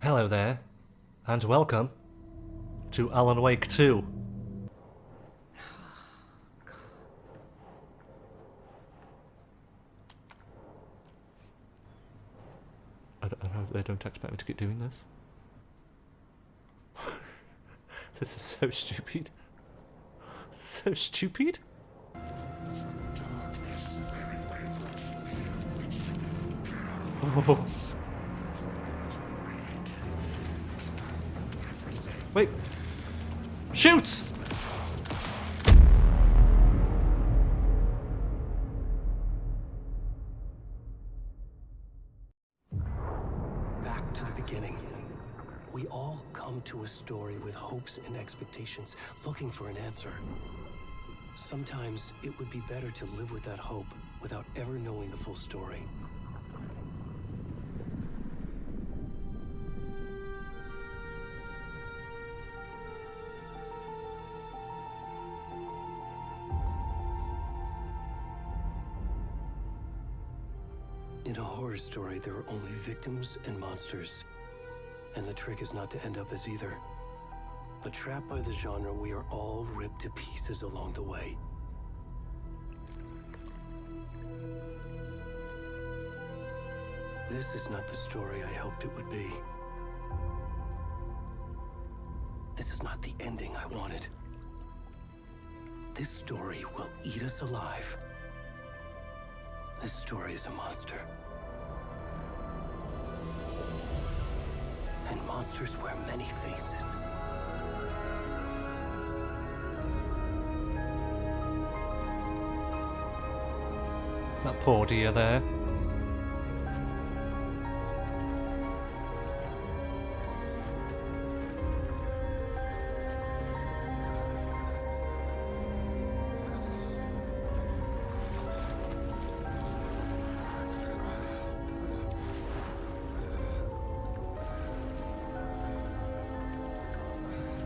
Hello there, and welcome to Alan Wake 2. I don't expect me to keep doing this. This is so stupid. So stupid. Oh. Wait! Shoot! Back to the beginning. We all come to a story with hopes and expectations, looking for an answer. Sometimes it would be better to live with that hope without ever knowing the full story. In a horror story, there are only victims and monsters. And the trick is not to end up as either. But trapped by the genre, we are all ripped to pieces along the way. This is not the story I hoped it would be. This is not the ending I wanted. This story will eat us alive. This story is a monster. And monsters wear many faces. That poor deer there.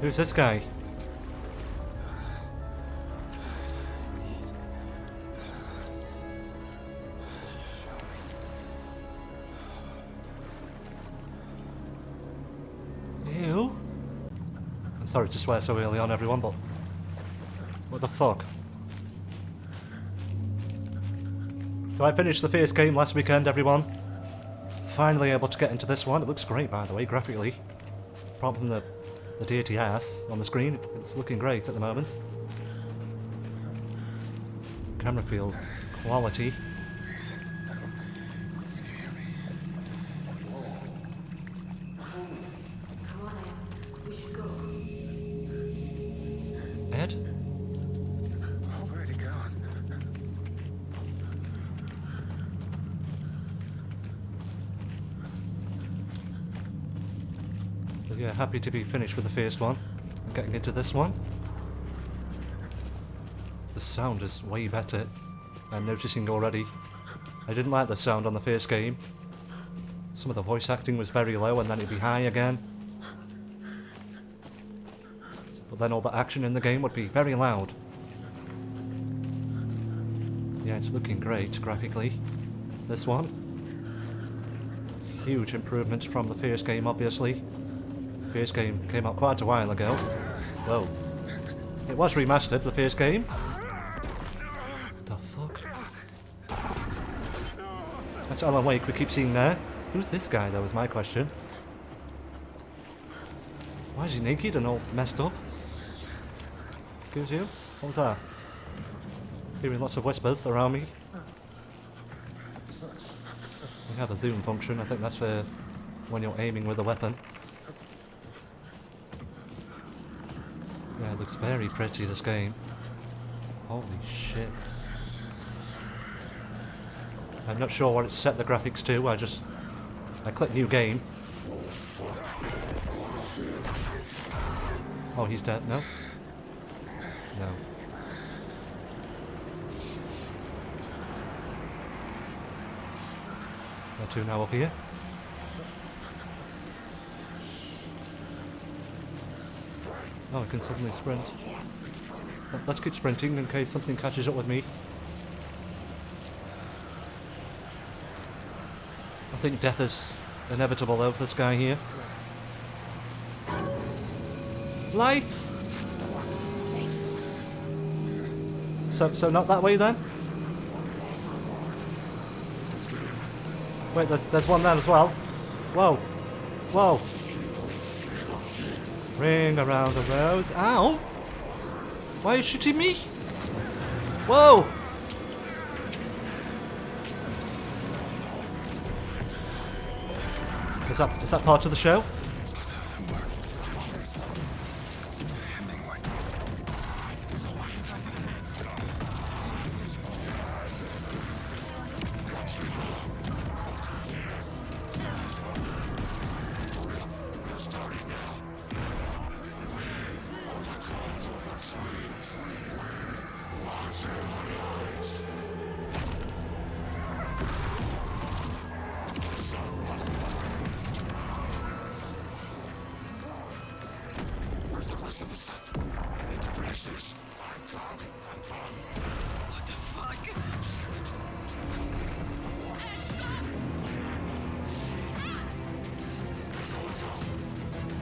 Who's this guy? Ew. I'm sorry to swear so early on, everyone, but what the fuck? So I finished the first game last weekend, everyone. Finally able to get into this one. It looks great, by the way, graphically. Apart from the dirty ass on the screen, it's looking great at the moment. Camera feels quality. Ed? Where'd he go? So yeah, happy to be finished with the first one. I'm getting into this one. The sound is way better. I'm noticing already. I didn't like the sound on the first game. Some of the voice acting was very low and then it'd be high again. But then all the action in the game would be very loud. Yeah, it's looking great graphically. This one. Huge improvements from the first game, obviously. First game came out quite a while ago. Whoa. It was remastered, the first game. What the fuck? That's Alan Wake we keep seeing there. Who's this guy, though, is my question. Why is he naked and all messed up? Excuse you? What was that? Hearing lots of whispers around me. We have a zoom function, I think that's for when you're aiming with a weapon. Yeah, it looks very pretty, this game. Holy shit. I'm not sure what it's set the graphics to, I click new game. Oh, he's dead, no? No. There are two now up here. Oh, I can suddenly sprint. Let's keep sprinting in case something catches up with me. I think death is inevitable though for this guy here. Light! So not that way then? Wait, there's one there as well. Whoa. Whoa. Ring around the rose. Ow! Why are you shooting me? Whoa! Is that part of the show?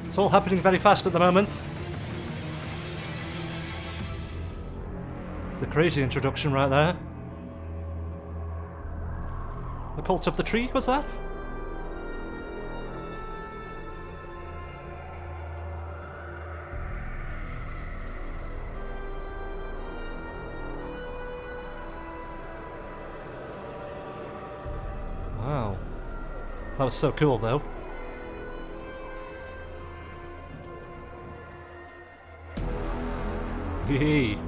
It's all happening very fast at the moment. It's a crazy introduction right there. The Cult of the Tree, was that? Wow. That was so cool though. Hee hee.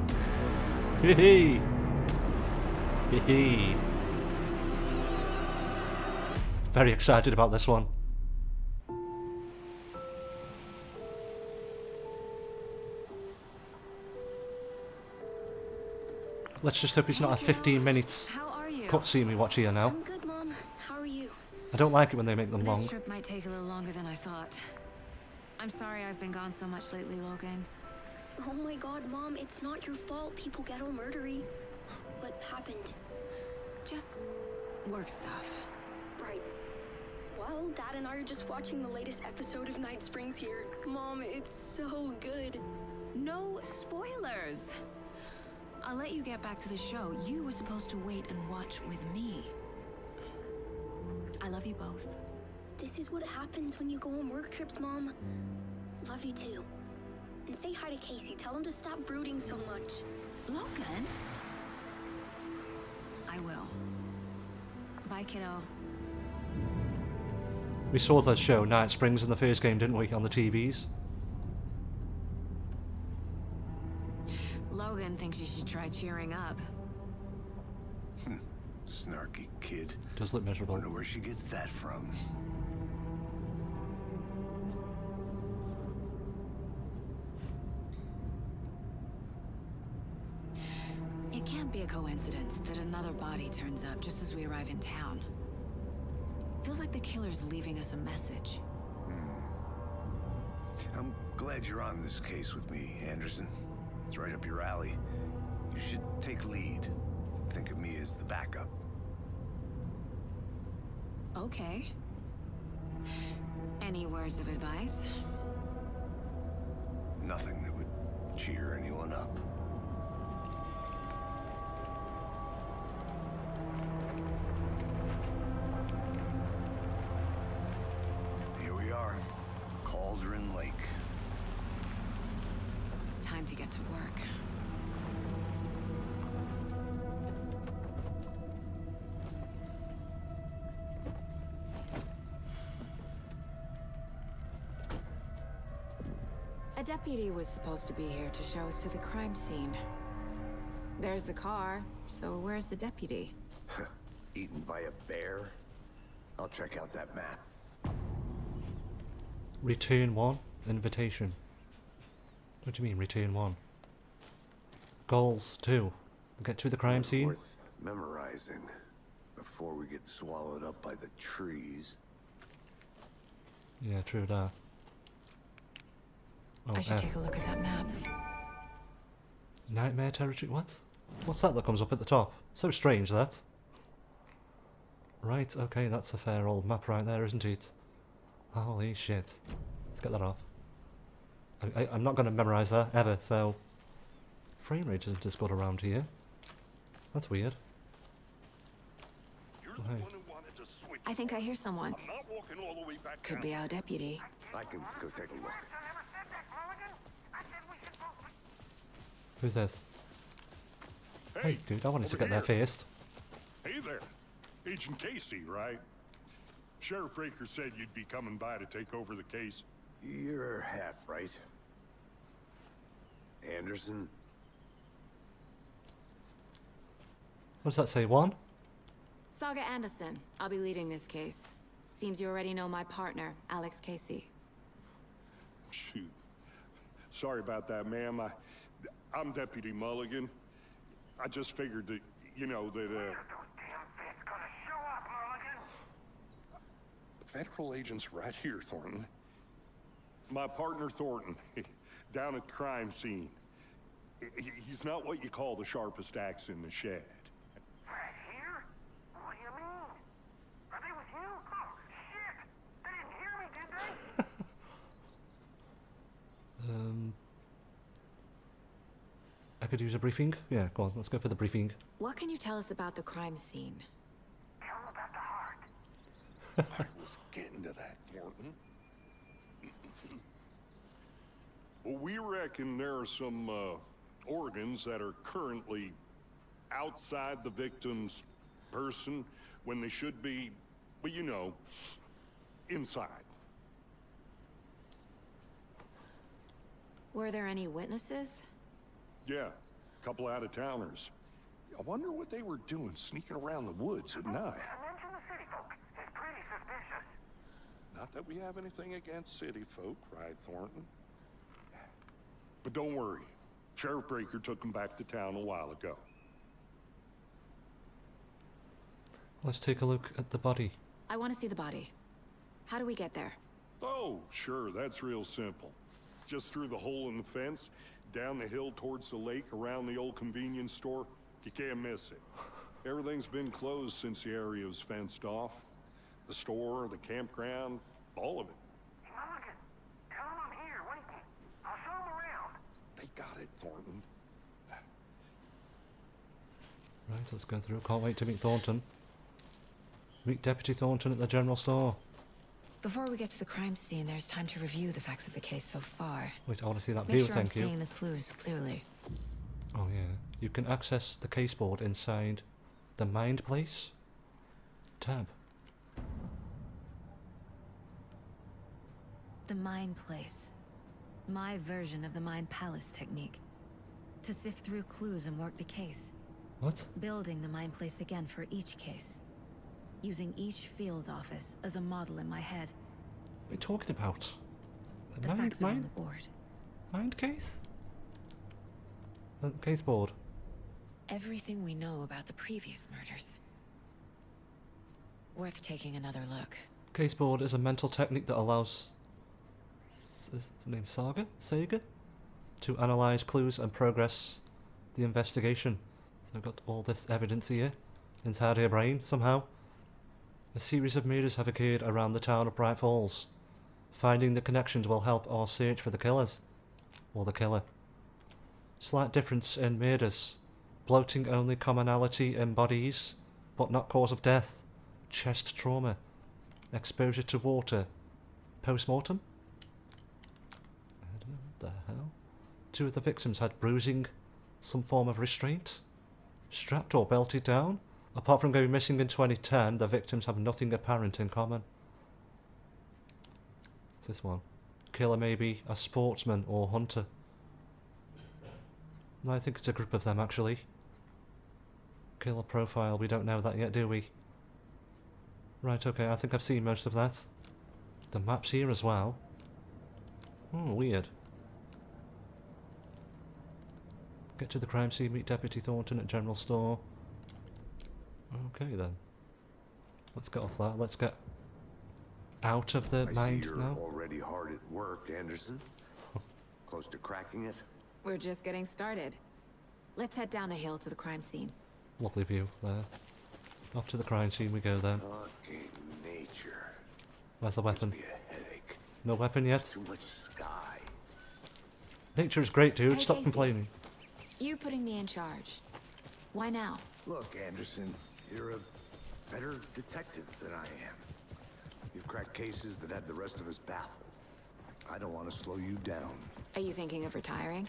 Hee hee. Hee. Very excited about this one. Let's just hope it's not a 15 minutes How are you? cutscene we watch here now. I'm good, Mom. How are you? I don't like it when they make them This long. trip might take a little longer than I thought. I'm sorry I've been gone so much lately, Logan. Oh my god, Mom, it's not your fault. People get all murdery. What happened? Just work stuff. Right. Well, Dad and I are just watching the latest episode of Night Springs here. Mom, it's so good. No spoilers! I'll let you get back to the show. You were supposed to wait and watch with me. I love you both. This is what happens when you go on work trips, Mom. Love you too. And say hi to Casey. Tell him to stop brooding so much. Logan? I will. Bye, kiddo. We saw the show Night Springs in the first game, didn't we, on the TVs? Logan thinks you should try cheering up. Snarky kid. Does look miserable. Wonder where she gets that from. It can't be a coincidence that another body turns up just as we arrive in town. Feels like the killer's leaving us a message. I'm glad you're on this case with me, Anderson. It's right up your alley. You should take lead. Think of me as the backup. Okay. Any words of advice? Nothing that would cheer anyone up. Here we are. Cauldron Lake. Time to get to work. A deputy was supposed to be here to show us to the crime scene. There's the car, so where's the deputy? Eaten by a bear? I'll check out that map. Return 1, invitation. What do you mean, return 1? Goals 2. Get to the crime scene. Worth memorizing before we get swallowed up by the trees. Yeah, true that. Oh, I should take a look at that map. Nightmare territory? What? What's that comes up at the top? So strange, that. Right, okay, that's a fair old map right there, isn't it? Holy shit. Let's get that off. I'm not going to memorise that ever, so... Frame rate isn't as good around here. That's weird. You're Oh, the hey. one who wanted to switch. I think I hear someone. I'm not walking all the way back Could down. be our deputy. I can go take a look. Who's this? Hey, dude, I wanted to over get there here. first. Hey there. Agent Casey, right? Sheriff Breaker said you'd be coming by to take over the case. You're half right. Anderson? What does that say, one? Saga Anderson. I'll be leading this case. Seems you already know my partner, Alex Casey. Shoot. Sorry about that, ma'am. I'm Deputy Mulligan. I just figured that, you know, that, Federal agents right here, Thornton. My partner, Thornton, down at the crime scene. He's not what you call the sharpest axe in the shed. Right here? What do you mean? Are they with you? Oh, shit! They didn't hear me, did they? I could use a briefing? Yeah, go on, let's go for the briefing. What can you tell us about the crime scene? Tell them about the heart. I was getting to that, Thornton. Well, we reckon there are some organs that are currently outside the victim's person when they should be, well, you know, inside. Were there any witnesses? Yeah, a couple out-of-towners. I wonder what they were doing sneaking around the woods at night. Mention the city folk. It's pretty suspicious. Not that we have anything against city folk, right, Thornton? But don't worry. Sheriff Breaker took them back to town a while ago. Let's take a look at the body. I want to see the body. How do we get there? Oh, sure, that's real simple. Just through the hole in the fence, down the hill towards the lake, around the old convenience store. You can't miss it. Everything's been closed since the area was fenced off. The store, the campground, all of it. Hey, Mulligan, tell them I'm here, waiting. I'll show them around. They got it, Thornton. Right, let's go through. Can't wait to meet Thornton. Meet Deputy Thornton at the general store. Before we get to the crime scene, there's time to review the facts of the case so far. Wait, I want to see that Make view, sure I'm thank you. seeing the clues clearly. Oh yeah. You can access the case board inside the Mind Place tab. The Mind Place. My version of the Mind Palace technique. To sift through clues and work the case. What? Building the Mind Place again for each case. Using each field office as a model in my head. What are you talking about? The facts are on the board. Mind case? Case board. Everything we know about the previous murders. Worth taking another look. Case board is a mental technique that allows... Is his name Sega? To analyse clues and progress the investigation. So I've got all this evidence here inside her brain, somehow. A series of murders have occurred around the town of Bright Falls. Finding the connections will help our search for the killers. Or the killer. Slight difference in murders. Bloating only commonality in bodies, but not cause of death. Chest trauma. Exposure to water. Post-mortem? I don't know, what the hell? 2 of the victims had bruising, some form of restraint. Strapped or belted down? Apart from going missing in 2010, the victims have nothing apparent in common. What's this one? Killer may be a sportsman or hunter. No, I think it's a group of them actually. Killer profile, we don't know that yet, do we? Right, okay, I think I've seen most of that. The map's here as well. Hmm, weird. Get to the crime scene, meet Deputy Thornton at General Store. Okay then. Let's get off that. Let's get out of the I see mind you're now. already hard at work, Anderson. Close to cracking it? We're just getting started. Let's head down the hill to the crime scene. Lovely view there. Off to the crime scene we go then. Fucking nature. Where's the weapon? Be a headache. No weapon yet? Too much sky. Nature is great, dude. Hey, Stop Casey. complaining. You putting me in charge. Why now? Look, Anderson, you're a better detective than I am. You've cracked cases that had the rest of us baffled. I don't want to slow you down. Are you thinking of retiring?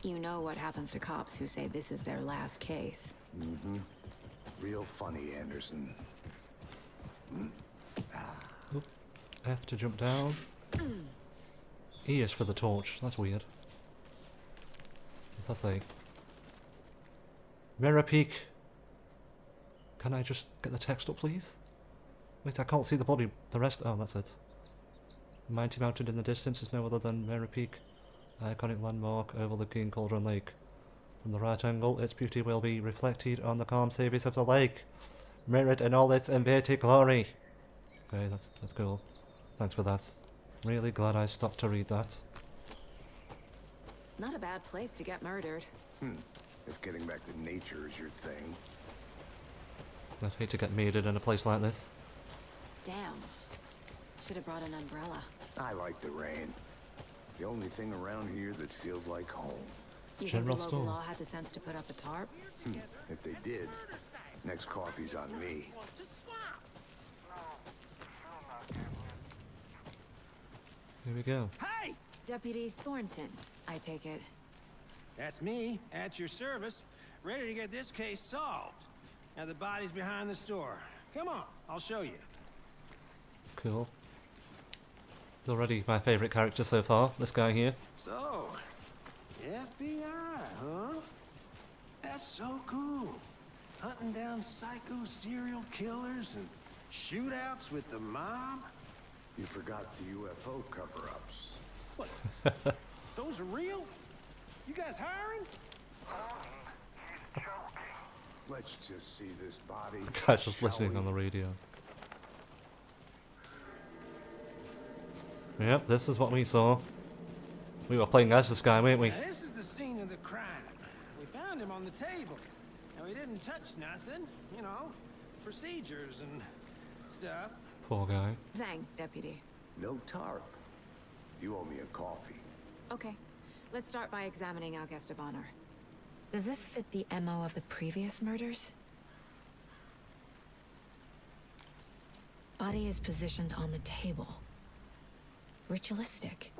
You know what happens to cops who say this is their last case. Mm-hmm. Real funny, Anderson. Oop. F to jump down. E is for the torch. That's weird. What's that say? Mirror Peak. Can I just get the text up, please? Wait, I can't see the body. The rest. Oh, that's it. Mighty Mountain in the distance is no other than Mirror Peak, an iconic landmark overlooking Cauldron Lake. From the right angle, its beauty will be reflected on the calm surface of the lake, mirrored in all its inverted glory. Okay, that's cool. Thanks for that. Really glad I stopped to read that. Not a bad place to get murdered. If getting back to nature is your thing. I'd hate to get murdered in a place like this. Damn. Should have brought an umbrella. I like the rain. The only thing around here that feels like home. You General think the local store. law had the sense to put up a tarp? If they did, next coffee's on me. Here we go. Hey! Deputy Thornton, I take it. That's me, at your service, ready to get this case solved. Now the body's behind the store. Come on, I'll show you. Cool. He's already my favourite character so far, this guy here. So, FBI, huh? That's so cool. Hunting down psycho serial killers and shootouts with the mob. You forgot the UFO cover-ups. What? Those are real? You guys hiring? Let's just see this body. Guy's just shall listening we? on the radio. Yep, this is what we saw. We were playing as this guy, weren't we? Now, this is the scene of the crime. We found him on the table. Now, he didn't touch nothing, you know, procedures and stuff. Poor guy. Thanks, Deputy. No tarp. You owe me a coffee. Okay, let's start by examining our guest of honor. Does this fit the MO of the previous murders? Body is positioned on the table. Ritualistic.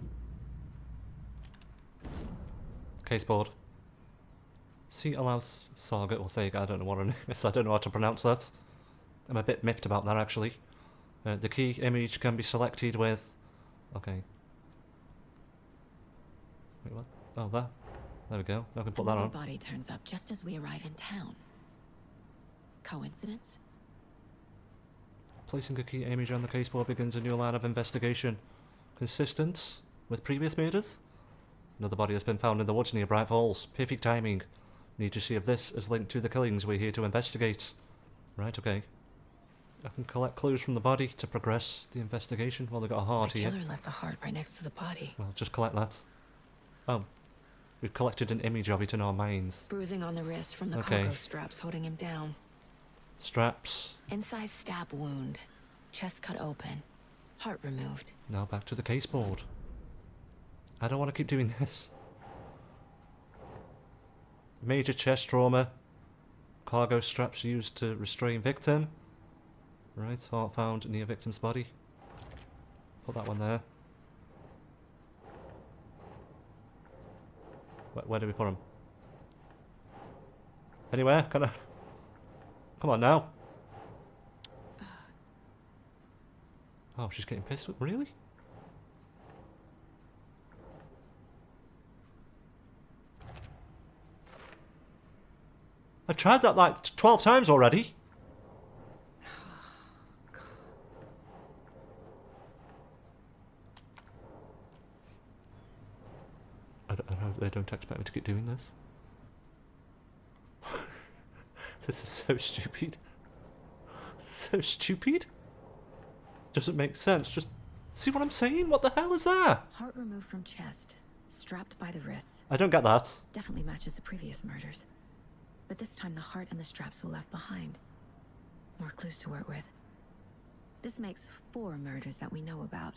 Case board. C allows Saga or Sega, I don't know what it is, I don't know how to pronounce that. I'm a bit miffed about that actually. The key image can be selected with... Okay. Wait, what? Oh, there. There we go. I can put that Another on. body turns up just as we arrive in town. Coincidence? Placing a key image on the case board begins a new line of investigation. Consistent with previous murders? Another body has been found in the woods near Bright Falls. Perfect timing. Need to see if this is linked to the killings we're here to investigate. Right, okay. I can collect clues from the body to progress the investigation. Well, they've got a heart The here. killer left the heart right next to the body. Well, just collect that. Oh. We've collected an image of it in our minds. Bruising on the wrist from the Okay. cargo straps holding him down. Straps. Incised stab wound. Chest cut open. Heart removed. Now back to the case board. I don't want to keep doing this. Major chest trauma. Cargo straps used to restrain victim. Right, heart found near victim's body. Put that one there. Where do we put him? Anywhere? Can I? Come on now. Oh, she's getting pissed. Really? I've tried that like 12 times already. They don't expect me to keep doing this. This is so stupid. So stupid. Doesn't make sense. Just see what I'm saying? What the hell is that? Heart removed from chest. Strapped by the wrists. I don't get that. Definitely matches the previous murders. But this time the heart and the straps were left behind. More clues to work with. This makes 4 murders that we know about.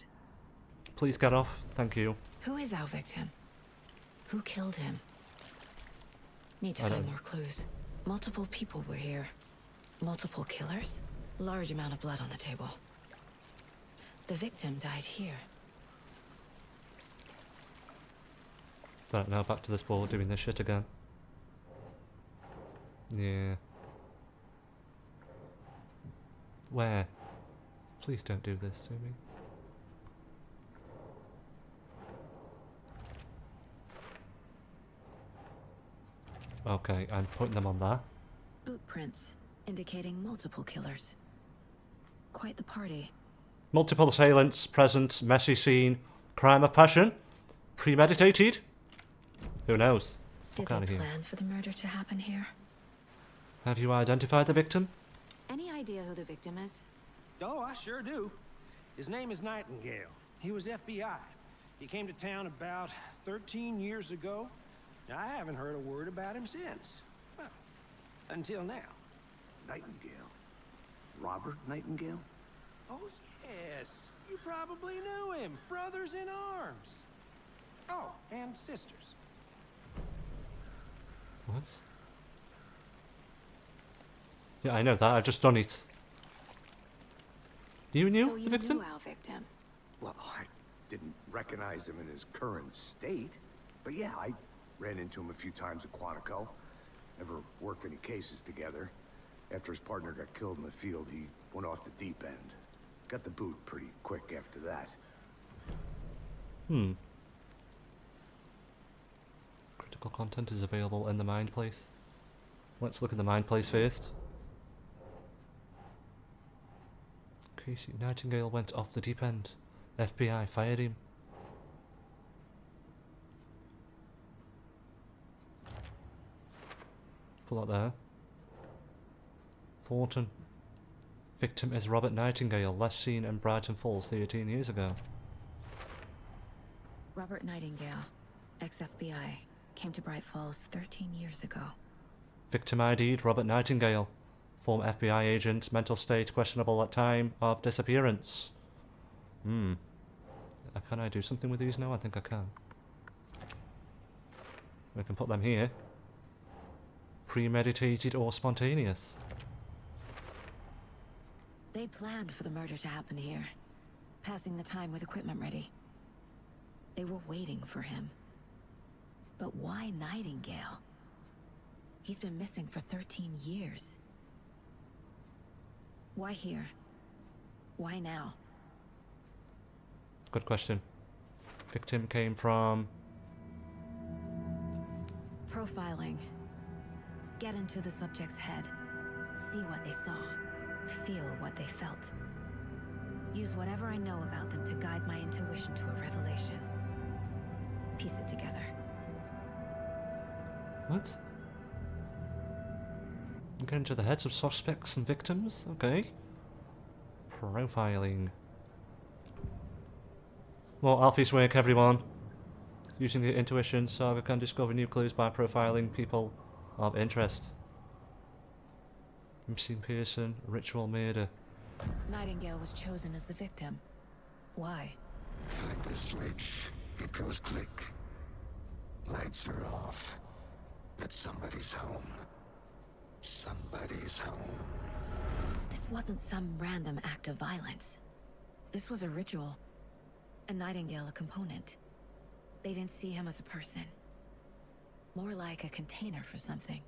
Please get off. Thank you. Who is our victim? Who killed him? Need to I find don't- more clues. Multiple people were here. Multiple killers? Large amount of blood on the table. The victim died here. Right, now back to this board doing this shit again. Yeah. Where? Please don't do this to me. Okay, I'm putting them on there. Boot prints, indicating multiple killers. Quite the party. Multiple assailants, present, messy scene, crime of passion, premeditated. Who knows? Did Fuck out they of here. plan for the murder to happen here? Have you identified the victim? Any idea who the victim is? Oh, I sure do. His name is Nightingale. He was FBI. He came to town about 13 years ago. I haven't heard a word about him since. Well, until now. Nightingale? Robert Nightingale? Oh, yes. You probably knew him. Brothers in arms. Oh, and sisters. What? Yeah, I know that. I've just done it. You knew So you the victim? knew our victim. Well, I didn't recognize him in his current state. But yeah, I ran into him a few times at Quantico. Never worked any cases together. After his partner got killed in the field, he went off the deep end. Got the boot pretty quick after that. Critical content is available in the Mind Place. Let's look at the Mind Place first. Casey Nightingale went off the deep end. FBI fired him. Pull that there. Thornton. Victim is Robert Nightingale, last seen in Brighton Falls 13 years ago. Robert Nightingale, ex-FBI, came to Bright Falls 13 years ago. Victim ID'd Robert Nightingale. Former FBI agent, mental state questionable at time of disappearance. Can I do something with these now? I think I can. We can put them here. Premeditated or spontaneous. They planned for the murder to happen here, passing the time with equipment ready. They were waiting for him. But why Nightingale? He's been missing for 13 years. Why here? Why now? Good question. Victim came from... Profiling. Get into the subject's head. See what they saw. Feel what they felt. Use whatever I know about them to guide my intuition to a revelation. Piece it together. What? Get into the heads of suspects and victims? Okay. Profiling. More Alfie's work, everyone. Using the intuition, Saga can discover new clues by profiling people of interest. Missing person, ritual murder. Nightingale was chosen as the victim. Why? Flick the switch, it goes click. Lights are off. But somebody's home. Somebody's home. This wasn't some random act of violence. This was a ritual. And Nightingale a component. They didn't see him as a person. More like a container for something.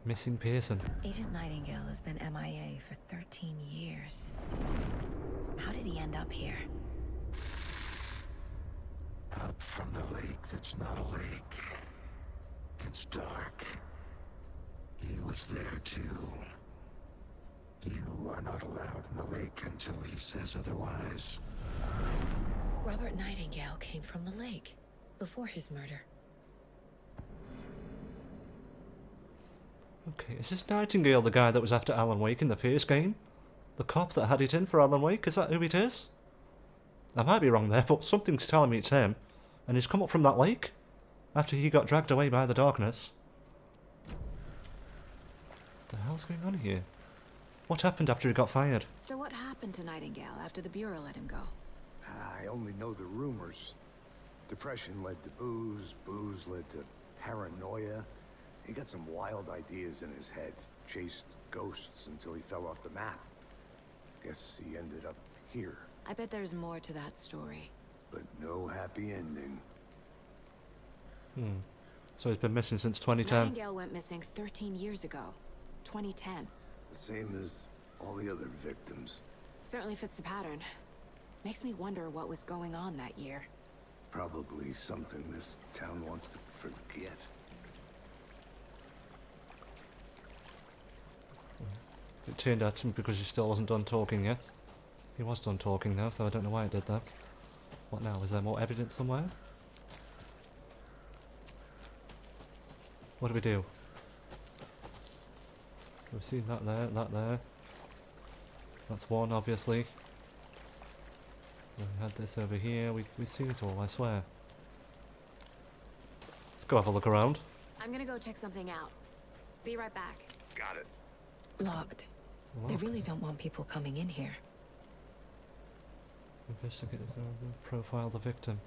Missing person. Agent Nightingale has been MIA for 13 years. How did he end up here? Up from the lake that's not a lake. It's dark. He was there too. You are not allowed in the lake until he says otherwise. Robert Nightingale came from the lake before his murder. Okay, is this Nightingale the guy that was after Alan Wake in the first game? The cop that had it in for Alan Wake? Is that who it is? I might be wrong there, but something's telling me it's him. And he's come up from that lake after he got dragged away by the darkness. What the hell's going on here? What happened after he got fired? So what happened to Nightingale after the Bureau let him go? I only know the rumors. Depression led to booze, booze led to paranoia. He got some wild ideas in his head, chased ghosts until he fell off the map. Guess he ended up here, I bet there's more to that story. but no happy ending. So he's been missing since 2010. Nightingale went missing 13 years ago. 2010. The same as all the other victims. Certainly fits the pattern. Makes me wonder what was going on that year. Probably something this town wants to forget. It turned at him because he still wasn't done talking yet. He was done talking now, so I don't know why it did that. What now? Is there more evidence somewhere? What do we do? We've seen that there, that there. That's one, obviously. We had this over here. We've seen it all, I swear. Let's go have a look around. I'm gonna go check something out. Be right back. Got it. Locked. They really don't want people coming in here. Investigate, profile the victim.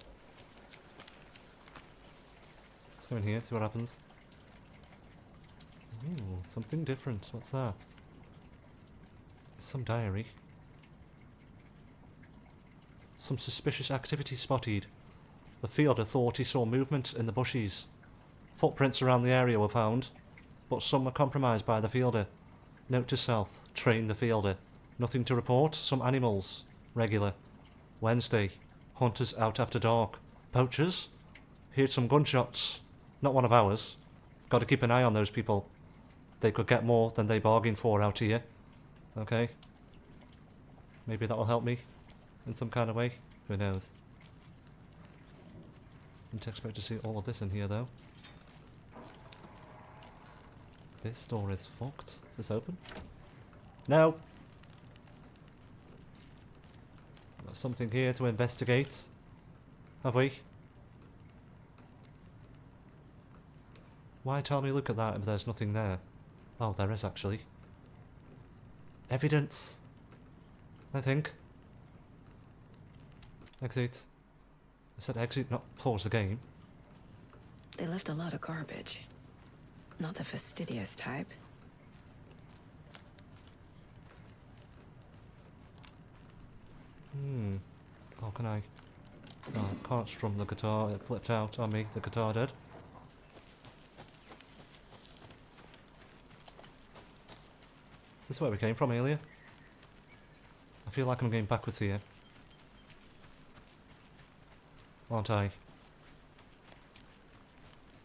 Let's go in here, see what happens. Ooh, something different. What's that? Some diary. Some suspicious activity spotted. The fielder thought he saw movement in the bushes. Footprints around the area were found, but some were compromised by the fielder. Note to self, train the fielder. Nothing to report, some animals. Regular. Wednesday, hunters out after dark. Poachers? Heard some gunshots. Not one of ours. Got to keep an eye on those people. They could get more than they bargained for out here. Okay. Maybe that'll help me in some kind of way. Who knows? Didn't expect to see all of this in here though. This door is fucked. Is this open? No! Got something here to investigate. Have we? Why tell me look at that if there's nothing there? Oh, there is actually. Evidence! I think. Exit. I said exit, not pause the game. They left a lot of garbage. Not the fastidious type. How can I? Oh, I can't strum the guitar. It flipped out on me. The guitar did. Is this where we came from earlier? I feel like I'm going backwards here. Aren't I?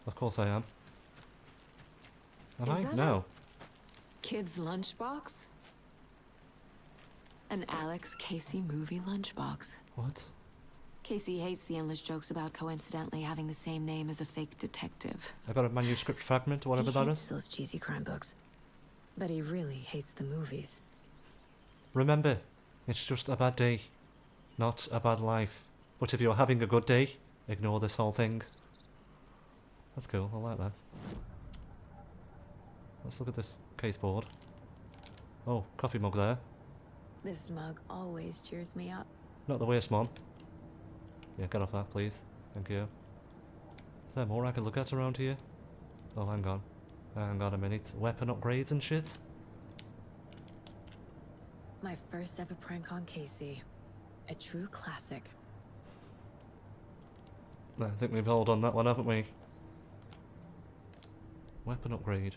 Of course I am. Am I? No. Kid's lunchbox? An Alex Casey movie lunchbox. What? Casey hates the endless jokes about coincidentally having the same name as a fake detective. I got a manuscript fragment or whatever that He hates is. those cheesy crime books. But he really hates the movies. Remember, it's just a bad day, not a bad life. But if you're having a good day, ignore this whole thing. That's cool, I like that. Let's look at this case board. Oh, coffee mug there. This mug always cheers me up. Not the waste, Mom. Yeah, get off that, please. Thank you. Is there more I can look at around here? Oh, hang on. Hang on a minute. Weapon upgrades and shit? My first ever prank on Casey. A true classic. I think we've all done that one, haven't we? Weapon upgrade.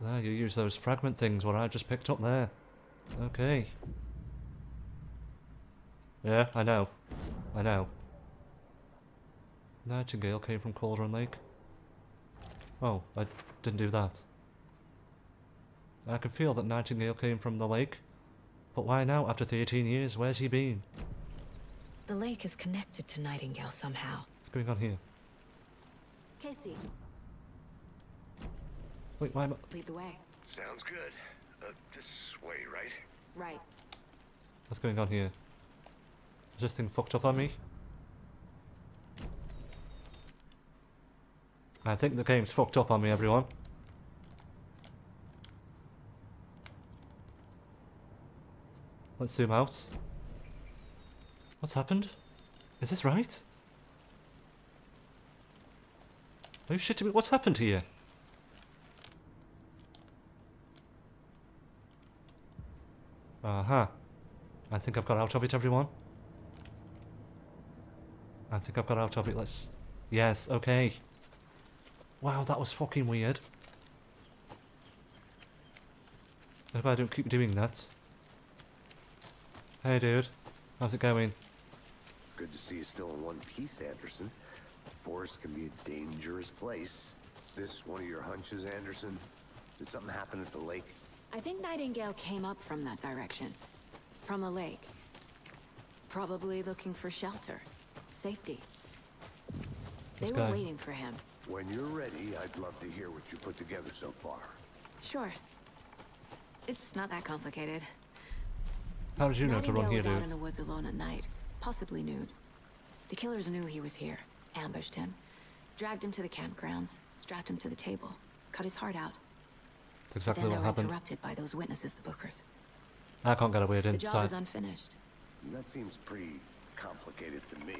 There, you use those fragment things what I just picked up there. Okay. Yeah, I know. I know. Nightingale came from Cauldron Lake. Oh, I didn't do that. I can feel that Nightingale came from the lake. But why now, after 13 years? Where's he been? The lake is connected to Nightingale somehow. What's going on here? Casey, Wait, why am I... lead the way. Sounds good. This way, right? Right. What's going on here? Is this thing fucked up on me? I think the game's fucked up on me, everyone. Let's zoom out. What's happened? Is this right? Are you shitting me? What's happened here? Aha. I think I've got out of it, everyone. I think I've got out of it. Let's... Yes, okay. Wow, that was fucking weird. I hope I don't keep doing that. Hey, dude. How's it going? Good to see you still in one piece, Anderson. Forest can be a dangerous place. This one of your hunches, Anderson? Did something happen at the lake? I think Nightingale came up from that direction. From the lake. Probably looking for shelter. Safety. They were waiting for him. When you're ready, I'd love to hear what you put together so far. Sure. It's not that complicated. How did you know to run Nightingale here, was out dude? in the woods alone at night, possibly nude. The killers knew he was here, ambushed him, dragged him to the campgrounds, strapped him to the table, cut his heart out. That's exactly Then they what were happened. interrupted by those witnesses, the Bookers. I can't get away The job inside. was unfinished. That seems pretty complicated to me.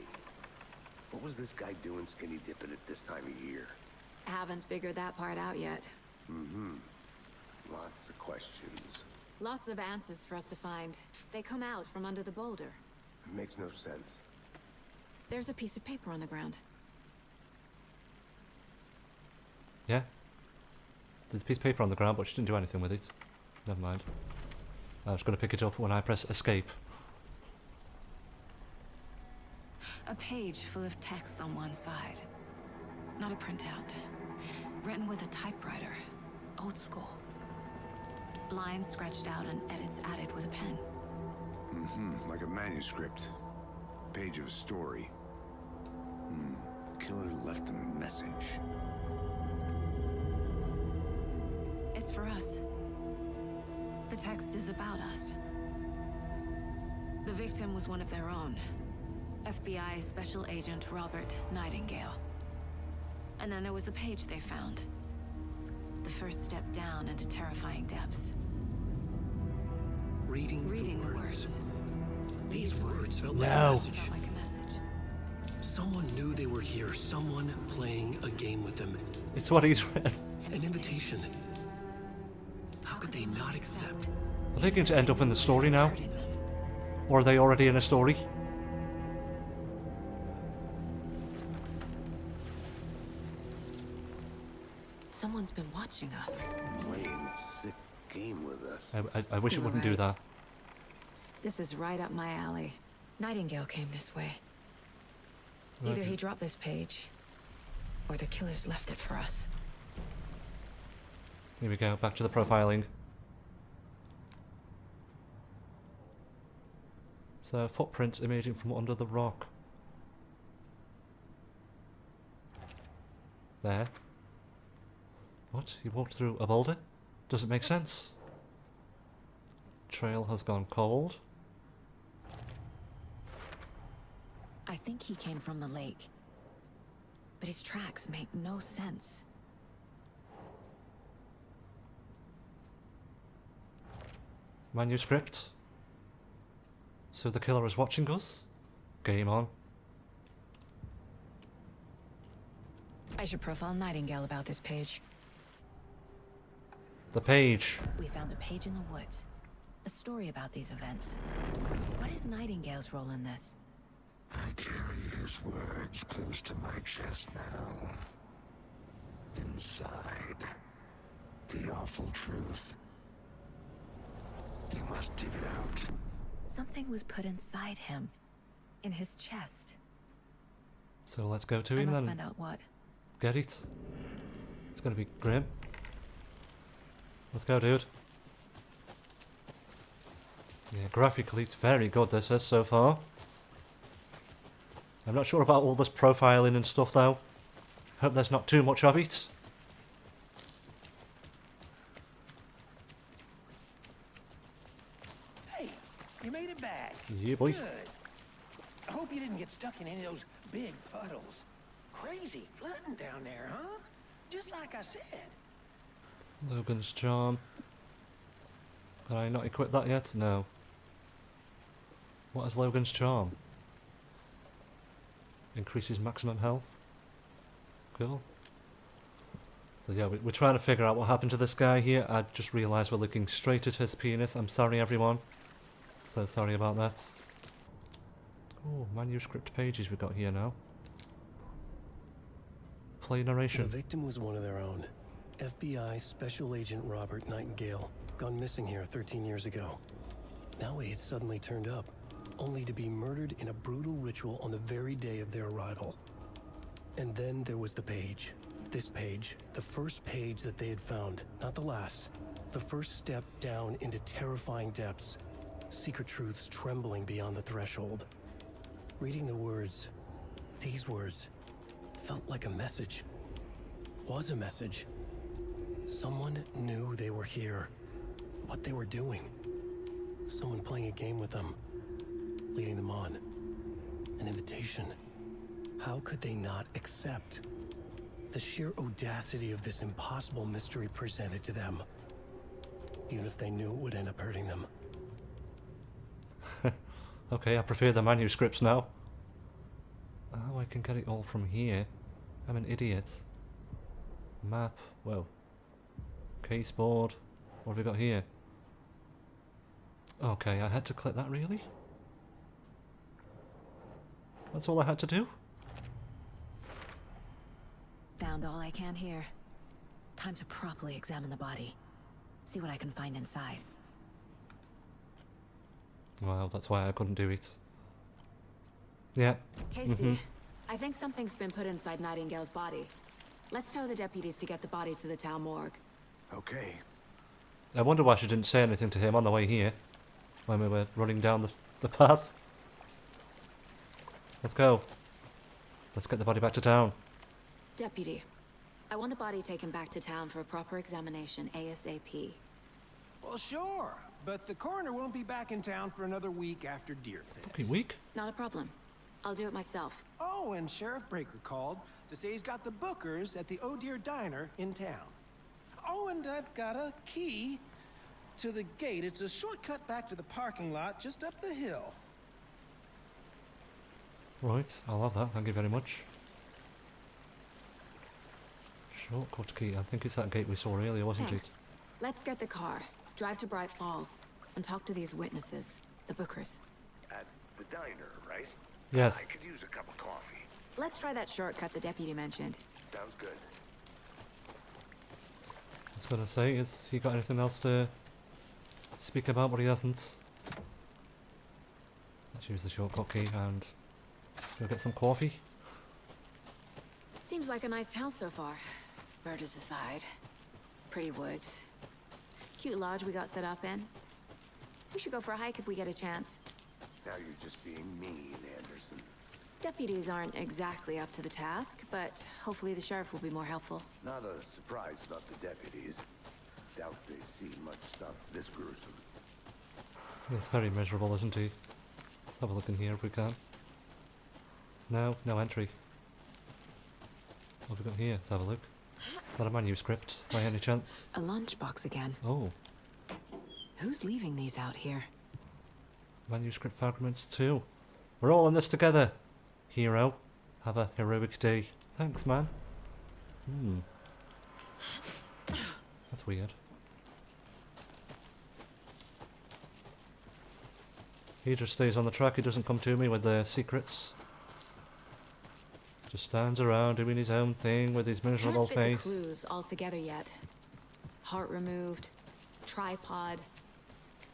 What was this guy doing skinny dipping at this time of year? Haven't figured that part out yet. Mm-hmm. Lots of questions. Lots of answers for us to find. They come out from under the boulder. It makes no sense. There's a piece of paper on the ground. Yeah. There's a piece of paper on the ground, but she didn't do anything with it. Never mind. I was going to pick it up when I press escape. A page full of text on one side. Not a printout. Written with a typewriter. Old school. Lines scratched out and edits added with a pen. Mm-hmm. Like a manuscript. Page of a story. Killer left a message. It's for us. The text is about us. The victim was one of their own. FBI Special Agent Robert Nightingale. And then there was the page they found. The first step down into terrifying depths. Reading the words. These words felt like No. a message. Felt like a message. Someone knew they were here. Someone playing a game with them. It's what he's written. An invitation. How could they not accept? Are they going to end up in the story now? Hurting them. Or are they already in a story? Someone's been watching us. Playing a sick game with us. I wish it You're wouldn't do right. that. This is right up my alley. Nightingale came this way. Either he dropped this page, or the killers left it for us. Here we go, back to the profiling. So, footprints emerging from under the rock. There. What? He walked through a boulder? Doesn't make sense. Trail has gone cold. I think he came from the lake. But his tracks make no sense. Manuscript. So the killer is watching us? Game on. I should profile Nightingale about this page. The page. We found a page in the woods. A story about these events. What is Nightingale's role in this? I carry his words close to my chest now. Inside, the awful truth. You must dig it out. Something was put inside him. In his chest. So let's go to I him must then. find out what. Get it? It's gonna be grim. Let's go, dude. Yeah, graphically it's very good, this is, so far. I'm not sure about all this profiling and stuff, though. Hope there's not too much of it. Hey, you made it back. Yeah, boy. Good. I hope you didn't get stuck in any of those big puddles. Crazy flooding down there, huh? Just like I said. Logan's charm. Can I not equip that yet? No. What is Logan's charm? increases maximum health. Cool. So yeah, we're trying to figure out what happened to this guy here. I just realised we're looking straight at his penis. I'm sorry, everyone. So sorry about that. Oh, manuscript pages we've got here now. Play The narration. victim was one of their own. FBI Special Agent Robert Nightingale, gone missing here 13 years ago. Now he had suddenly turned up, only to be murdered in a brutal ritual on the very day of their arrival. And then there was the page. This page, the first page that they had found, not the last. The first step down into terrifying depths. Secret truths trembling beyond the threshold. Reading the words, these words, felt like a message. Was a message. Someone knew they were here. What they were doing. Someone playing a game with them. Leading them on. An invitation. How could they not accept? The sheer audacity of this impossible mystery presented to them. Even if they knew it would end up hurting them. Okay, I prefer the manuscripts now. Oh, I can get it all from here. I'm an idiot. Map. Whoa. Case board. What have we got here? Okay, I had to click that, really? That's all I had to do? Found all I can here. Time to properly examine the body. See what I can find inside. Well, that's why I couldn't do it. Yeah. Casey, I think something's been put inside Nightingale's body. Let's tell the deputies to get the body to the town morgue. Okay. I wonder why she didn't say anything to him on the way here. When we were running down the path. Let's go. Let's get the body back to town. Deputy, I want the body taken back to town for a proper examination ASAP. Well, sure, but the coroner won't be back in town for another week after Deerfest. Fucking week? Not a problem. I'll do it myself. Oh, and Sheriff Breaker called to say he's got the Bookers at the Oh Dear Diner in town. Oh, and I've got a key to the gate. It's a shortcut back to the parking lot just up the hill. Right, I'll have that, thank you very much. Shortcut key, I think it's that gate we saw earlier, wasn't Thanks. Let's get the car, drive to Bright Falls, and talk to these witnesses, the Bookers. At the diner, right? it? Yes. I could use a cup of coffee. Let's try that shortcut the deputy mentioned. Sounds good. I was gonna say, has he got anything else to speak about, but he hasn't? Let's use the shortcut key and go get some coffee. Seems like a nice town so far. Murders aside. Pretty woods. Cute lodge we got set up in. We should go for a hike if we get a chance. Now you're just being mean, Anderson. Deputies aren't exactly up to the task, but hopefully the sheriff will be more helpful. Not a surprise about the deputies. Doubt they've seen much stuff this gruesome. He's very miserable, isn't he? Let's have a look in here if we can. No, no entry. What have we got here? Let's have a look. Not a manuscript, by any chance. A lunchbox again. Oh, Who's leaving these out here? manuscript fragments too. We're all in this together. Hero, have a heroic day. Thanks, man. That's weird. He just stays on the track, he doesn't come to me with the secrets. Just stands around doing his own thing with his miserable Can't fit face. the clues all together yet. Heart removed, tripod,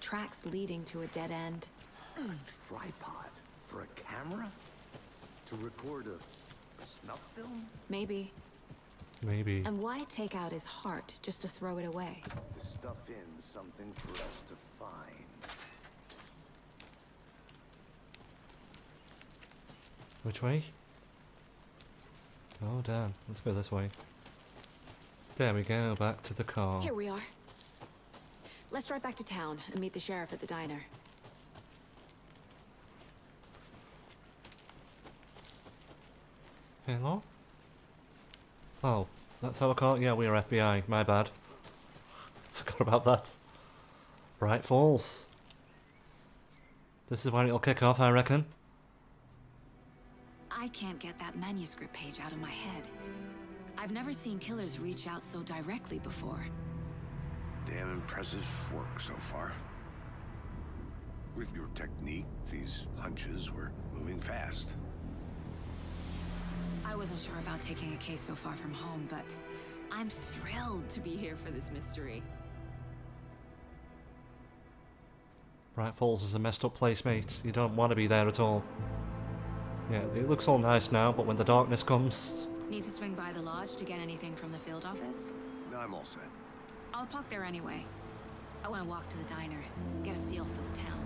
tracks leading to a dead end. A tripod? For a camera? To record a snuff film? Maybe. Maybe. And why take out his heart just to throw it away? To stuff in something for us to find. Which way? Oh damn, let's go this way. There we go, back to the car. Here we are. Let's drive back to town and meet the sheriff at the diner. Hello? Oh, that's our car? Yeah, we are FBI, my bad. Forgot about that. Bright Falls. This is where it'll kick off, I reckon. I can't get that manuscript page out of my head. I've never seen killers reach out so directly before. Damn impressive work so far. With your technique, these hunches were moving fast. I wasn't sure about taking a case so far from home, but I'm thrilled to be here for this mystery. Bright Falls is a messed up place, mate. You don't want to be there at all. Yeah, it looks all nice now, but when the darkness comes... Need to swing by the lodge to get anything from the field office? No, I'm all set. I'll park there anyway. I want to walk to the diner, get a feel for the town.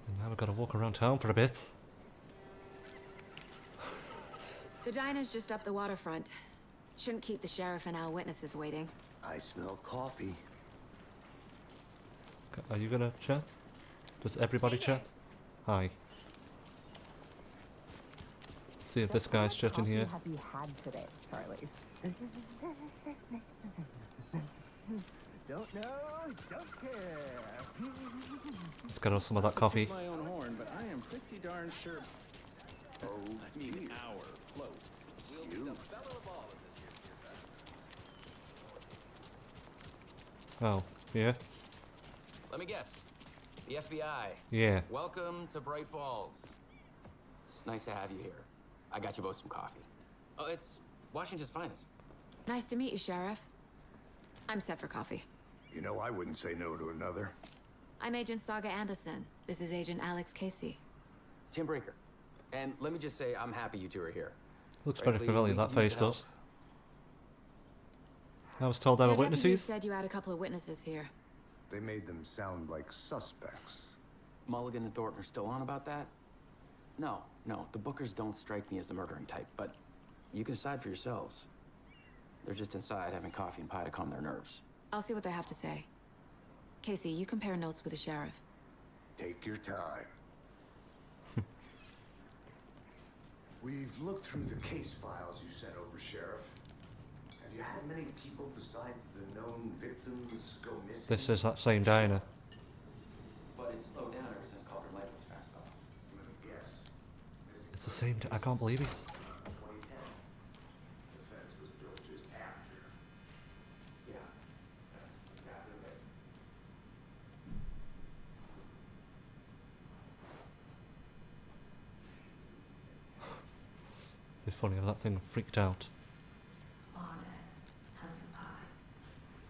And now we've got to walk around town for a bit. The diner's just up the waterfront. Shouldn't keep the sheriff and our witnesses waiting. I smell coffee. Are you gonna chat? Does everybody chat? Hi. See if this guy's chatting here. What have you had today, Charlie? Don't know, don't care. Let's get us some of that coffee. My own horn, but I am pretty darn sure. Oh, I mean, our float. We'll be the belle of all at this year's beer fest. Oh, yeah? Let me guess. The FBI. Yeah. Welcome to Bright Falls. It's nice to have you here. I got you both some coffee. Oh, it's Washington's finest. Nice to meet you, Sheriff. I'm set for coffee. you know I wouldn't say no to another. I'm Agent Saga Anderson. This is Agent Alex Casey. Tim Brinker. And let me just say, I'm happy you two are here. Looks very Frankly, familiar, we that could use face the help. does. I was told there were Your deputy witnesses. said you had a couple of witnesses here. They made them sound like suspects. Mulligan and Thornton are still on about that? No, the Bookers don't strike me as the murdering type, but you can decide for yourselves. They're just inside having coffee and pie to calm their nerves. I'll see what they have to say. Casey, you compare notes with the sheriff. Take your time. We've looked through the case files you sent over, Sheriff. Have you had many people besides the known victims go missing? This is that same diner. But it's slowed down ever since Calder Light was fast off. Let me guess. It's the same. I can't believe it. 2010. The fence was built just after. Yeah, that's exactly right. It's funny how that thing freaked out. On it. Have some pie.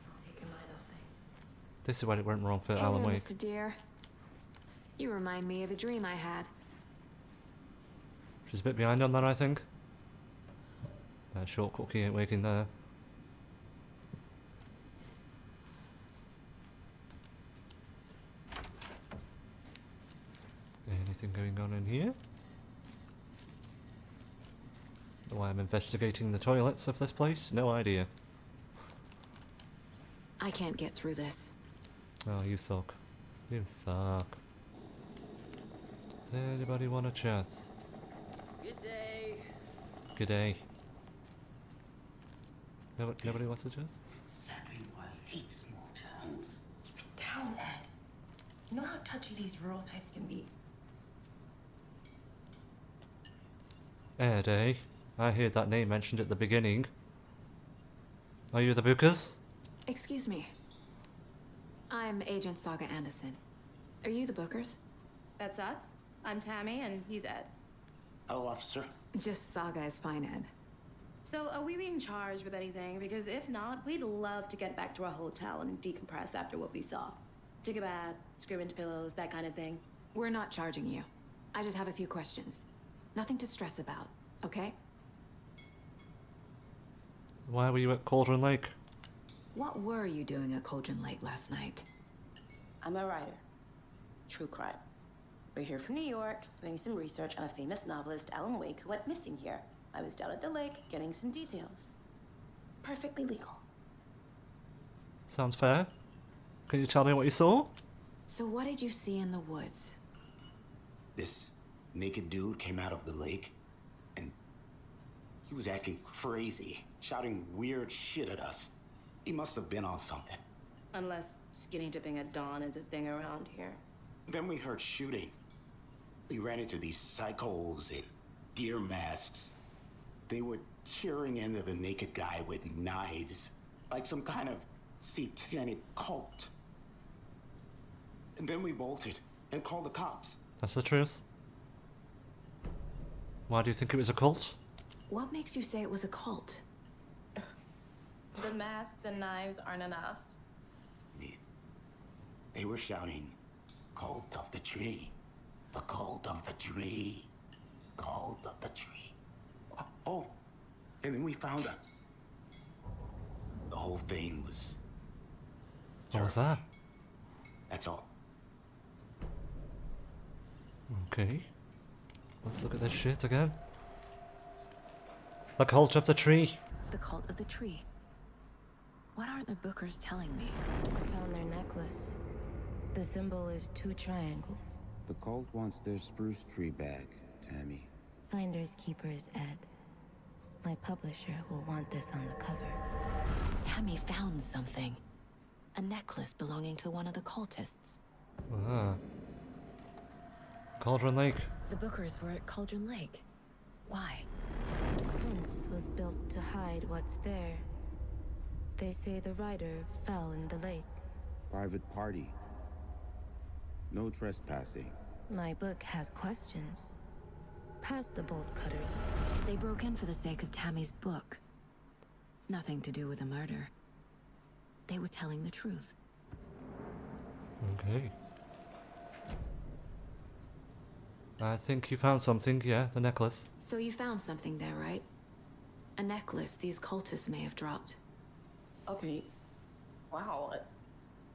I'll take your mind off things. This is where it went wrong for Hey Alan there, Wake. Mr. Deere. You remind me of a dream I had. She's a bit behind on that, I think. That short cookie ain't waking there. Anything going on in here? Why I'm investigating the toilets of this place? No idea. I can't get through this. Oh, you suck. You suck. Does anybody want to chat? Good day. Good day. Nobody wants to chat? That's exactly why I hate small towns. Keep it down, Ed. You know how touchy these rural types can be. Ed, eh? I heard that name mentioned at the beginning. Are you the Bookers? Excuse me. I'm Agent Saga Anderson. Are you the Bookers? That's us. I'm Tammy, and he's Ed. Hello, officer. Just Saga is fine, Ed. So, are we being charged with anything? Because if not, we'd love to get back to our hotel and decompress after what we saw. Take a bath, scream into pillows, that kind of thing. We're not charging you. I just have a few questions. Nothing to stress about, okay? Why were you at Cauldron Lake? What were you doing at Cauldron Lake last night? I'm a writer. True crime. We're here from New York, doing some research on a famous novelist, Alan Wake, who went missing here. I was down at the lake, getting some details. Perfectly legal. Sounds fair. Can you tell me what you saw? So what did you see in the woods? This naked dude came out of the lake, and he was acting crazy, shouting weird shit at us. He must have been on something. Unless skinny dipping at dawn is a thing around here. Then we heard shooting. We ran into these psychos in deer masks. They were tearing into the naked guy with knives, like some kind of satanic cult. And then we bolted and called the cops. That's the truth. Why do you think it was a cult? What makes you say it was a cult? The masks and knives aren't enough. They were shouting, "Cult of the tree. The cult of the tree. Cult of the tree." Oh, and then we found her. The whole thing was... What was that? That's all. Okay. Let's look at this shit again. The cult of the tree. The cult of the tree. What are the Bookers telling me? I found their necklace. The symbol is 2 triangles. The cult wants their spruce tree back, Tammy. Finders keepers, Ed. My publisher will want this on the cover. Tammy found something. A necklace belonging to one of the cultists. Ah. Cauldron Lake. The Bookers were at Cauldron Lake. Why? The fence was built to hide what's there. They say the rider fell in the lake. Private party. No trespassing. My book has questions. Past the bolt cutters. They broke in for the sake of Tammy's book. Nothing to do with a murder. They were telling the truth. Okay. I think you found something, yeah, the necklace. So you found something there, right? A necklace these cultists may have dropped. Okay. Wow.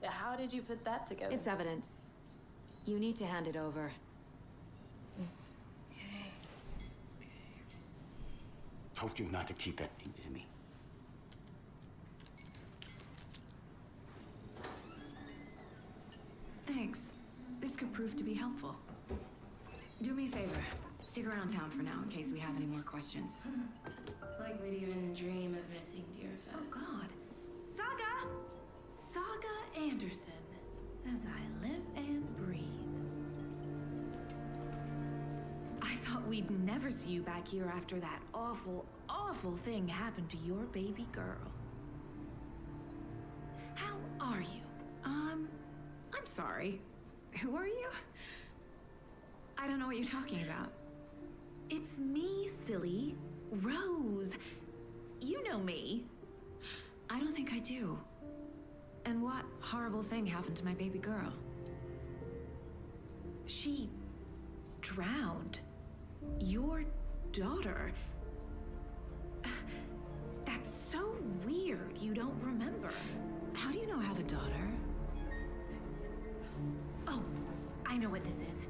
How did you put that together? It's evidence. You need to hand it over. Told you not to keep that thing to me. Thanks. This could prove to be helpful. Do me a favor. Stick around town for now in case we have any more questions. Like we'd even dream of missing Deerfest. Oh God. Saga! Saga Anderson. As I live and breathe. I thought we'd never see you back here after that awful, awful thing happened to your baby girl. How are you? I'm sorry. Who are you? I don't know what you're talking about. It's me, silly. Rose. You know me. I don't think I do. And what horrible thing happened to my baby girl? She drowned. Your daughter. That's so weird you don't remember. How do you know I have a daughter? Oh, I know what this is.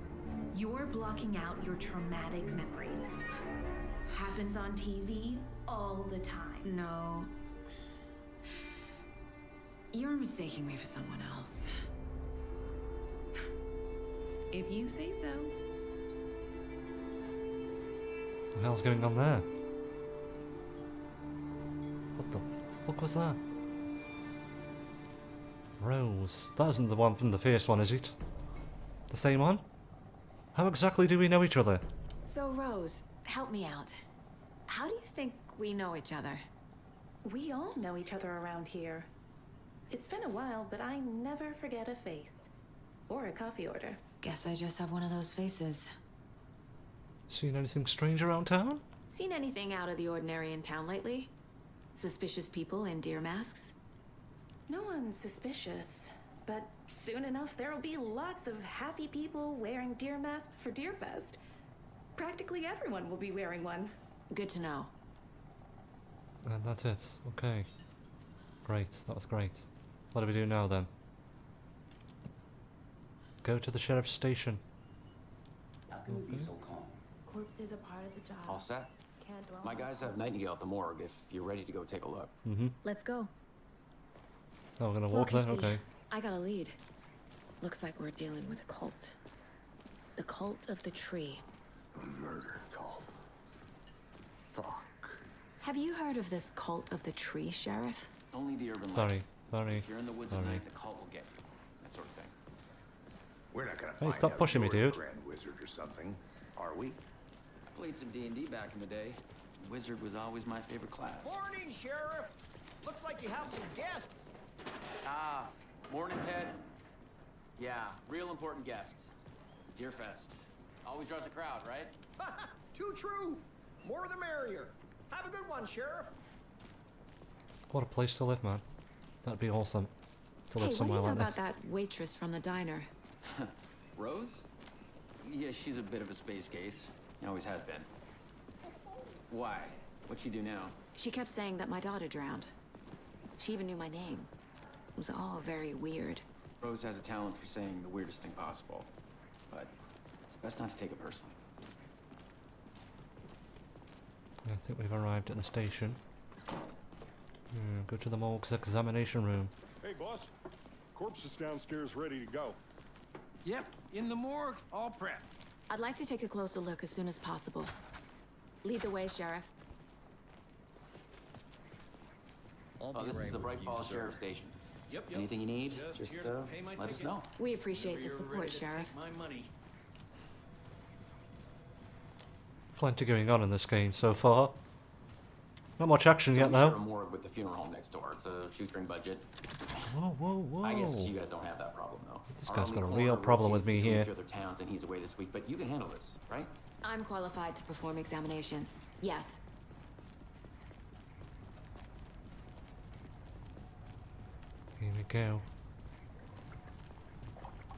You're blocking out your traumatic memories. Happens on TV all the time. No. You're mistaking me for someone else. If you say so. What the hell's going on there? What the fuck was that? Rose. That isn't the one from the first one, is it? The same one? How exactly do we know each other? So, Rose, help me out. How do you think we know each other? We all know each other around here. It's been a while, but I never forget a face. Or a coffee order. Guess I just have one of those faces. Seen anything strange around town? Seen anything out of the ordinary in town lately? Suspicious people in deer masks? No one's suspicious. But soon enough, there'll be lots of happy people wearing deer masks for Deerfest. Practically everyone will be wearing one. Good to know. And that's it. Okay. Great. That was great. What do we do now then? Go to the sheriff's station. How can we be so calm? Corpses are part of the job. All set? Can't dwell My on guys the have Nightingale at the morgue if you're ready to go take a look. Mm-hmm. Let's go. Oh, we're gonna walk there? Okay. I got a lead. Looks like we're dealing with a cult. The cult of the tree. A murder cult. Fuck. Have you heard of this cult of the tree, Sheriff? Only the urban Sorry. If you're in the woods at night, the cult will get you. That sort of thing. We're not gonna Hey, find stop out pushing me, you're a dude. Grand Wizard or something, are we? I played some D&D back in the day. Wizard was always my favorite class. Morning, Sheriff. Looks like you have some guests. Ah, morning, Ted. Yeah, real important guests. Deerfest. Always draws a crowd, right? Too true. More the merrier. Have a good one, Sheriff. What a place to live, man. That'd be awesome. To live Hey, what do somewhere you know like about this. that waitress from the diner? Rose? Yeah, she's a bit of a space case. Always has been. Why? What'd she do now? She kept saying that my daughter drowned. She even knew my name. It was all very weird. Rose has a talent for saying the weirdest thing possible. But it's best not to take it personally. I think we've arrived at the station. Go to the morgue's examination room. Hey, boss. Corpse is downstairs ready to go. Yep, in the morgue, all prepped. I'd like to take a closer look as soon as possible. Lead the way, Sheriff. Oh, this is the Bright Falls Sheriff Station. Yep. Anything you need, Just here just to pay my let us ticket. know. We appreciate the Whenever you're support, ready to Sheriff. take my money. Plenty going on in this game so far. Not much action So yet, we though. share a morgue with the funeral home next door. It's a shoestring budget. Whoa. I guess you guys don't have that problem, though. This Our guy's only got a coroner real problem with rotates me between here. a few other towns, and he's away this week, but you can handle this, right? I'm qualified to perform examinations. Yes. Here we go.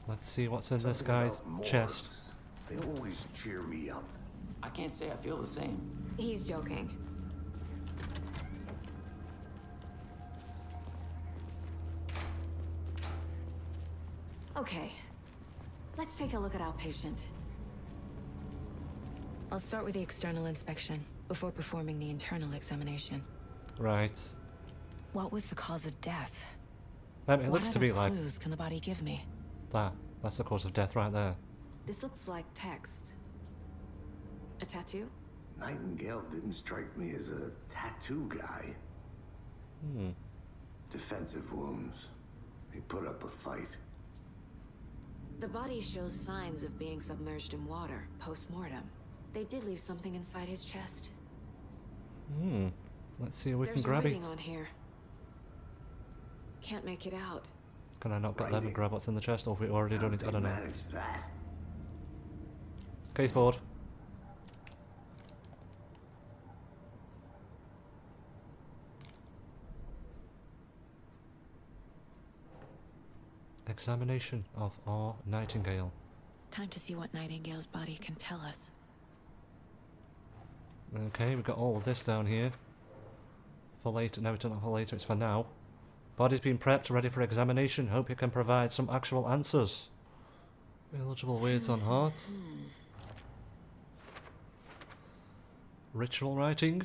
Let's see what's in this Something guy's about chest. morgues. They always cheer me up. I can't say I feel the same. He's joking. Okay. Let's take a look at our patient. I'll start with the external inspection before performing the internal examination. Right. What was the cause of death? It What looks to other be like clues can the body give me? that. That's the cause of death right there. This looks like text. A tattoo? Nightingale didn't strike me as a tattoo guy. Defensive wounds. He put up a fight. The body shows signs of being submerged in water post-mortem. They did leave something inside his chest. Let's see if we can There's grab it. writing on here. Can't make it out. Can I not get them Writing. and grab what's in the chest, or have we already done How'd it? I they don't know. manage that? Case board. Examination of R. Nightingale. Time to see what Nightingale's body can tell us. Okay, we've got all of this down here. For later. No, it's not for later, it's for now. Body's been prepped, ready for examination. Hope you can provide some actual answers. Eligible weights on heart. Ritual writing.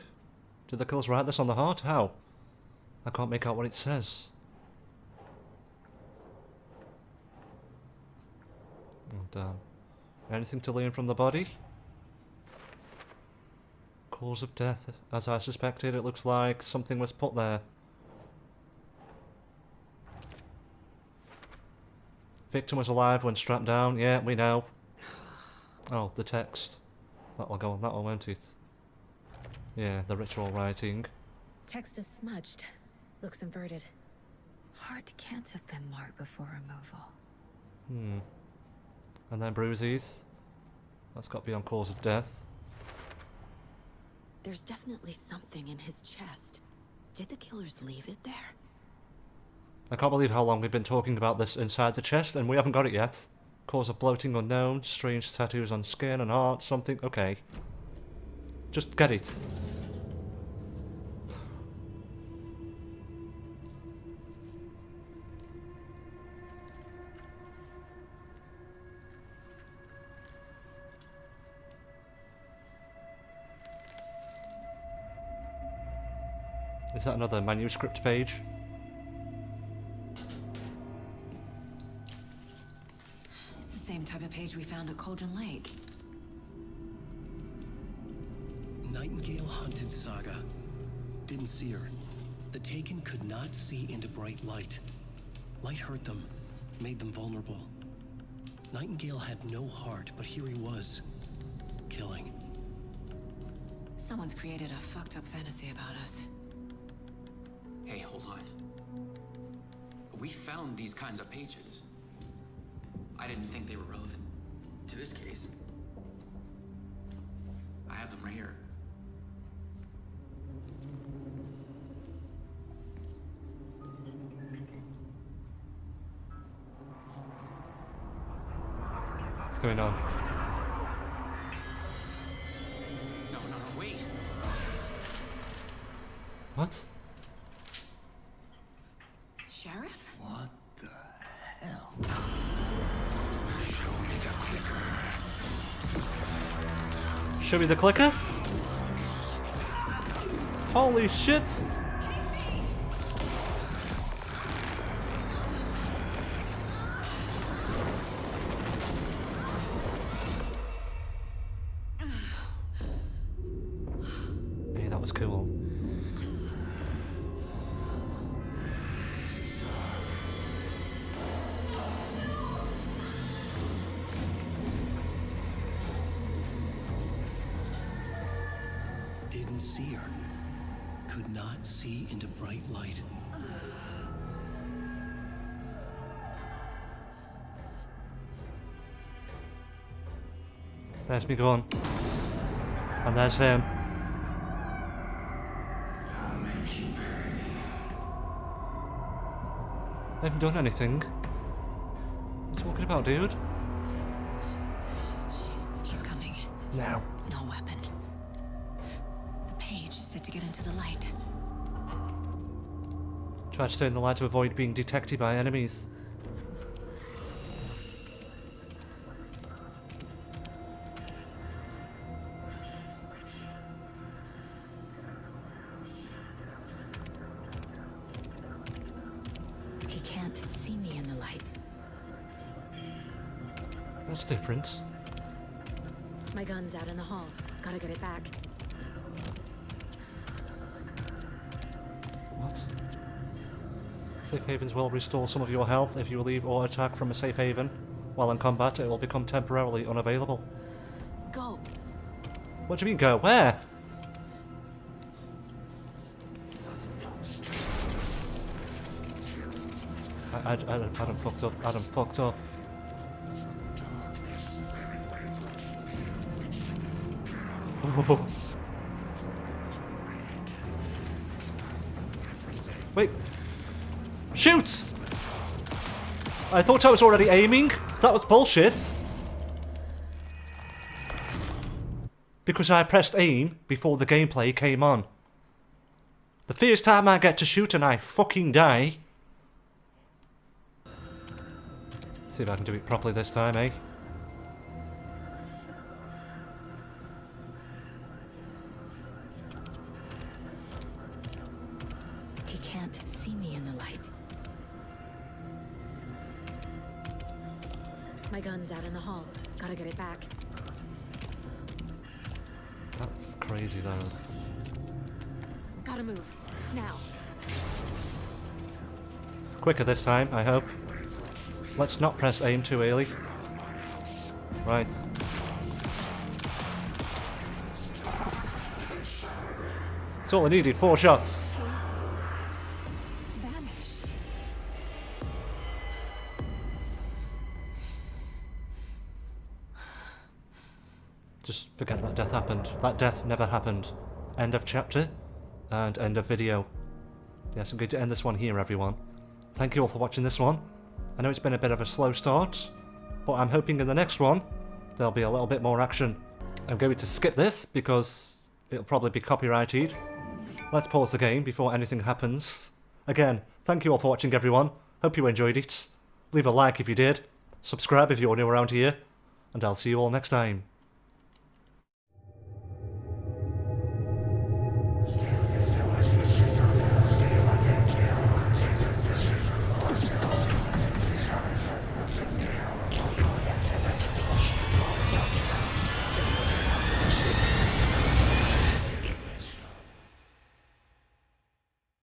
Did the killers write this on the heart? How? I can't make out what it says. Oh, damn. Anything to learn from the body? Cause of death. As I suspected, it looks like something was put there. Victim was alive when strapped down. Yeah, we know. Oh, the text. That'll go on that one, won't it? Yeah, the ritual writing. Text is smudged. Looks inverted. Heart can't have been marked before removal. And then bruises. That's got to be on cause of death. There's definitely something in his chest. Did the killers leave it there? I can't believe how long we've been talking about this inside the chest and we haven't got it yet. Cause of bloating unknown, strange tattoos on skin and heart, something. Okay. Just get it. Is that another manuscript page? It's the same type of page we found at Cauldron Lake. Nightingale Hunted Saga. didn't see her. The Taken could not see into bright light. Light hurt them, made them vulnerable. Nightingale had no heart, but here he was, killing. Someone's created a fucked up fantasy about us. Hey, hold on. We found these kinds of pages. I didn't think they were relevant to this case. I have them right here. What's going on? No, wait. What? Sheriff? What the hell? Show me the clicker. Show me the clicker? Holy shit! Hey, that was cool. Didn't see her. Could not see into bright light. There's me gone. And there's him. I haven't done anything. What are you talking about, dude? He's coming. Now. No weapon. The page said to get into the light. Try to stay in the light to avoid being detected by enemies. He can't see me in the light. That's different. My gun's out in the hall. Gotta get it back. What? Safe havens will restore some of your health if you leave or attack from a safe haven. While in combat, it will become temporarily unavailable. Go. What do you mean go? Where? Adam fucked up. Adam fucked up. Oh. Wait. Shoot! I thought I was already aiming. That was bullshit. Because I pressed aim before the gameplay came on. The first time I get to shoot and I fucking die. See if I can do it properly this time, eh? He can't see me in the light. My gun's out in the hall. Gotta get it back. That's crazy, though. Gotta move. Now. Quicker this time, I hope. Let's not press aim too early. Right. That's all I needed, 4 shots. Vanished. Just forget that death happened. That death never happened. End of chapter and end of video. Yes, I'm going to end this one here, everyone. Thank you all for watching this one. I know it's been a bit of a slow start, but I'm hoping in the next one there'll be a little bit more action. I'm going to skip this because it'll probably be copyrighted. Let's pause the game before anything happens. Again, thank you all for watching, everyone. Hope you enjoyed it. Leave a like if you did. Subscribe if you're new around here. And I'll see you all next time.